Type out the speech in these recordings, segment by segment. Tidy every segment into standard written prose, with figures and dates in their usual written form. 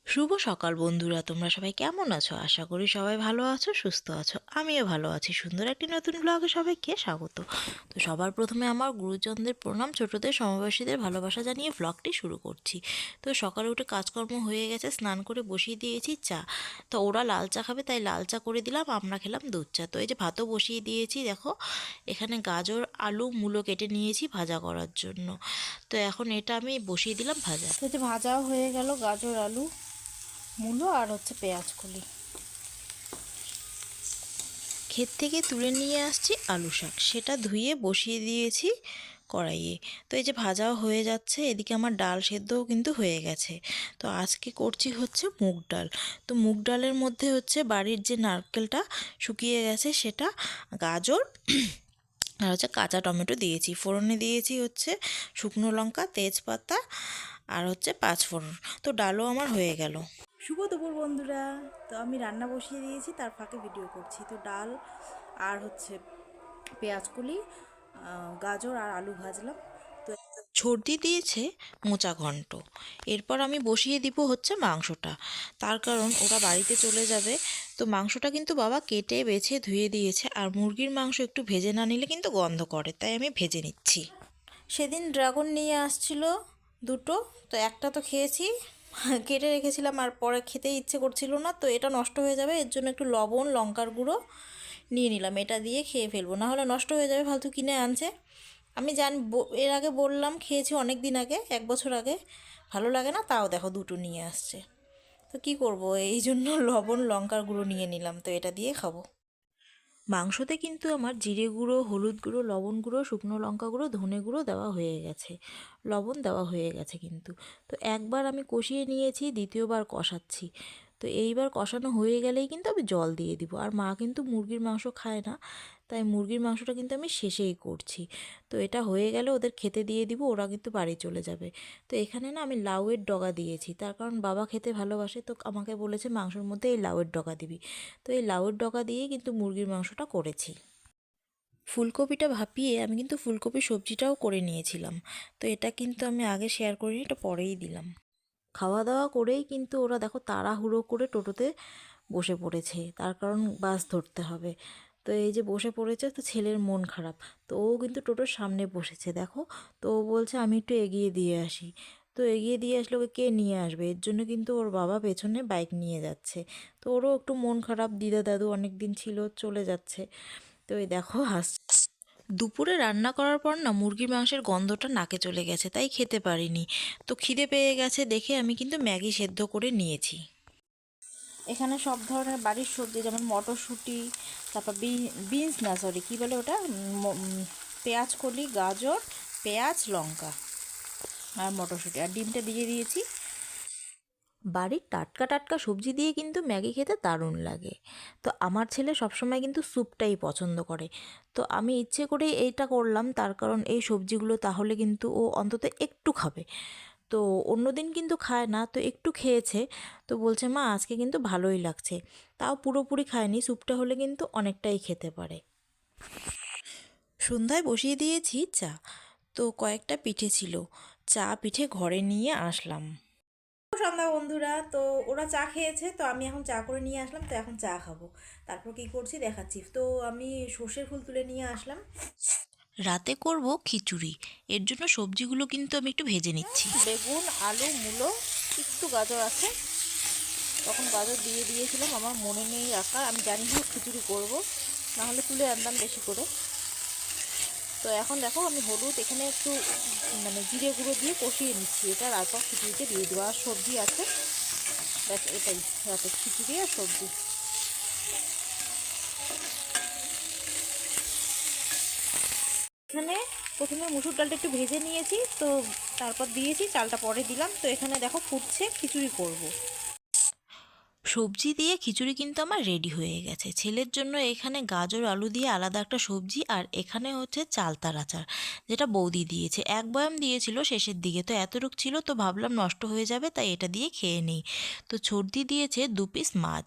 শুভ সকাল বন্ধুরা, তোমরা সবাই কেমন আছো? আশা করি সবাই ভালো আছো, সুস্থ আছো। আমিও ভালো আছি। সুন্দর একটি নতুন ব্লগে সবাইকে স্বাগত। তো সবার প্রথমে আমার গুরুজনদের প্রণাম, ছোটদের সমবয়সীদের ভালোবাসা জানিয়ে ব্লগটি শুরু করছি। তো সকালে উঠে কাজকর্ম হয়ে গেছে, স্নান করে বসিয়ে দিয়েছি চা। তো ওরা লাল চা খাবে তাই লাল চা করে দিলাম, আমরা খেলাম দুধ চা। তো এই যে ভাতও বসিয়ে দিয়েছি, দেখো এখানে গাজর আলু মূলো কেটে নিয়েছি ভাজা করার জন্য। তো এখন এটা আমি বসিয়ে দিলাম ভাজা। তো যে ভাজাও হয়ে গেল গাজর আলু মূলো আর পেঁয়াজ কলি। ক্ষেত থেকে তুলে নিয়ে আসছি আলু শাক, সেটা ধুয়ে বসিয়ে দিয়েছি কড়াইয়ে। তো এই যে ভাজাও হয়ে যাচ্ছে, এদিকে আমার ডাল সেদ্ধও কিন্তু হয়ে গেছে। তো আজকে করছি হচ্ছে মুগ ডাল। তো মুগ ডালের মধ্যে হচ্ছে বাড়ির যে নারকেলটা শুকিয়ে গেছে সেটা, গাজর আর হচ্ছে কাঁচা টমেটো দিয়েছি, ফোড়নে দিয়েছি হচ্ছে শুকনো লঙ্কা, তেজপাতা আর হচ্ছে পাঁচফোড়ন। তো ডালও আমার হয়ে গেল। শুভ দুপুর বন্ধুরা। তো আমি রান্না বসিয়ে দিয়েছি, তার ফাঁকে ভিডিও করছি। তো ডাল আর পেঁয়াজ কলি, গাজর আর আলু ভাজলাম। তো সর্দি দিয়েছে মোচা ঘন্ট। এরপর আমি বসিয়ে দিব হচ্ছে মাংসটা, তার কারণ ওরা বাড়িতে চলে যাবে। তো মাংসটা কিন্তু বাবা কেটে বেছে ধুয়ে দিয়েছে, আর মুরগির মাংস একটু ভেজে না নিলে কিন্তু গন্ধ করে, তাই আমি ভেজে নিচ্ছি। সেদিন ড্রাগন নিয়ে আসছিল দুটো, তো একটা তো খেয়েছি, কেটে রেখেছিলাম আর পরে খেতে ইচ্ছে করছিল না। তো এটা নষ্ট হয়ে যাবে, এর জন্য একটু লবণ লঙ্কার গুঁড়ো নিয়ে নিলাম, এটা দিয়ে খেয়ে ফেলবো, না হলে নষ্ট হয়ে যাবে। ফালতু কিনে আনছে, আমি জানি। এর আগে বললাম, খেয়েছি অনেক দিন আগে, 1 বছর আগে। ভালো লাগে না, তাও দেখো দুটো নিয়ে আসছে। তো কি করব, এই জন্য লবণ লঙ্কার গুঁড়ো নিয়ে নিলাম, তো এটা দিয়ে খাবো। মাংসতে কিন্তু আমার জিরে গুঁড়ো, হলুদ গুঁড়ো, লবণ গুঁড়ো, শুকনো লঙ্কা গুঁড়ো, ধনে গুঁড়ো দেওয়া হয়ে গেছে, লবণ দেওয়া হয়ে গেছে কিন্তু। তো একবার আমি কষিয়ে নিয়েছি, দ্বিতীয়বার কষাচ্ছি। তো এইবার কষানো হয়ে গেলেই কিন্তু আমি জল দিয়ে দিব। আর মা কিন্তু মুরগির মাংস খায় না, তাই মুরগির মাংসটা কিন্তু আমি শেষেই করছি। তো এটা হয়ে গেলে ওদের খেতে দিয়ে দিব, ওরা কিন্তু বাড়ি চলে যাবে। তো এখানে না আমি লাউয়ের ডগা দিয়েছি, তার কারণ বাবা খেতে ভালোবাসে, তো আমাকে বলেছে মাংসের মধ্যে এই লাউয়ের ডগা দিবি। তো এই লাউয়ের ডগা দিয়েই কিন্তু মুরগির মাংসটা করেছি। ফুলকপিটা ভাপিয়ে আমি কিন্তু ফুলকপি সবজিটাও করে নিয়েছিলাম। তো এটা কিন্তু আমি আগে শেয়ার করিনি, এটা পরেই দিলাম। খাওয়া দাওয়া করেই কিন্তু ওরা দেখো তাড়াহুড়ো করে টোটোতে বসে পড়েছে, তার কারণ বাস ধরতে হবে। তো এই যে বসে পড়েছে, তো ছেলের মন খারাপ। তো ও কিন্তু টোটোর সামনে বসেছে দেখো। তো ও বলছে আমি একটু এগিয়ে দিয়ে আসি। তো এগিয়ে দিয়ে আসলে ওকে কে নিয়ে আসবে, এর জন্য কিন্তু ওর বাবা পেছনে বাইক নিয়ে যাচ্ছে। তো ওরও একটু মন খারাপ, দিদা দাদু অনেক দিন ছিল, চলে যাচ্ছে। তো এই দেখো দুপুরে রান্না করার পর না মুরগির মাংসের গন্ধটা নাকে চলে গেছে, তাই খেতে পারিনি। তো খিদে পেয়ে গেছে দেখে আমি কিন্তু ম্যাগি সেদ্ধ করে নিয়েছি। এখানে সব ধরনের বাড়ির সবজি, যেমন মটরশুঁটি, তারপর বিনস না, সরি কী বলে ওটা, পেঁয়াজ কলি, গাজর, পেঁয়াজ লঙ্কা আর মটরশুঁটি আর ডিমটা দিয়ে দিয়েছি। বাড়ির টাটকা টাটকা সবজি দিয়ে কিন্তু ম্যাগি খেতে দারুণ লাগে। তো আমার ছেলে সবসময় কিন্তু স্যুপটাই পছন্দ করে। তো আমি ইচ্ছে করে এইটা করলাম, তার কারণ এই সবজিগুলো তাহলে কিন্তু ও অন্তত একটু খাবে। তো অন্যদিন কিন্তু খায় না, তো একটু খেয়েছে। তো বলছে মা আজকে কিন্তু ভালোই লাগছে। তাও পুরোপুরি খায়নি, স্যুপটা হলে কিন্তু অনেকটাই খেতে পারে। সন্ধ্যায় বসিয়ে দিয়েছি চা। তো কয়েকটা পিঠে ছিল, চা পিঠে ঘরে নিয়ে আসলাম। সন্ধ্যা বন্ধুরা, তো ওরা চা খেয়েছে, তো আমি এখন চা করে নিয়ে আসলাম, তো এখন চা খাবো। তারপর কি করছি দেখাচ্ছি। তো আমি সর্ষের ফুল তুলে নিয়ে আসলাম। রাতে করব খিচুড়ি, এর জন্য সবজিগুলো কিন্তু আমি একটু ভেজে নিচ্ছি। বেগুন, আলু, মূলো, একটু গাজর আছে, তখন গাজর দিয়ে দিয়েছিলাম, আমার মনে নেই রাখা। আমি জানি না খিচুড়ি করবো, নাহলে তুলে আনতাম বেশি করে। তো এখন দেখো আমি হলুদ এখানে একটু জিরে গুঁড়ো দিয়ে কষিয়ে নিচ্ছি, এটা তারপর খিচুড়িতে দিয়ে দেবো। আর সবজি আছে, ব্যাস এটাই রাতের খিচুড়ি আর সবজি। এখানে প্রথমে মুসুর ডালটা একটু ভেজে নিয়েছি, তো তারপর দিয়েছি, চালটা পরে দিলাম। তো এখানে দেখো ফুটছে, খিচুড়ি করব। সবজি দিয়ে খিচুড়ি কিন্তু আমার রেডি হয়ে গেছে। ছেলের জন্য এখানে গাজর আলু দিয়ে আলাদা একটা সবজি, আর এখানে হচ্ছে চালতার আচার, যেটা বৌদি দিয়েছে। এক বয়াম দিয়েছিল শেষের দিকে, তো এতটুক ছিল, তো ভাবলাম নষ্ট হয়ে যাবে, তাই এটা দিয়ে খেয়ে নিই। তো ছর্দি দিয়েছে 2 পিস মাছ,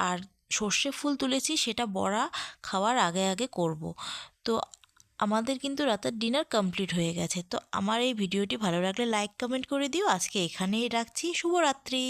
আর সর্ষে ফুল তুলেছি, সেটা বড়া খাওয়ার আগে আগে করব। তো আমাদের কিন্তু রাতের ডিনার কমপ্লিট হয়ে গেছে। তো আমার এই ভিডিওটি ভালো লাগলে লাইক কমেন্ট করে দিও। আজকে এখানেই রাখছি, শুভরাত্রি।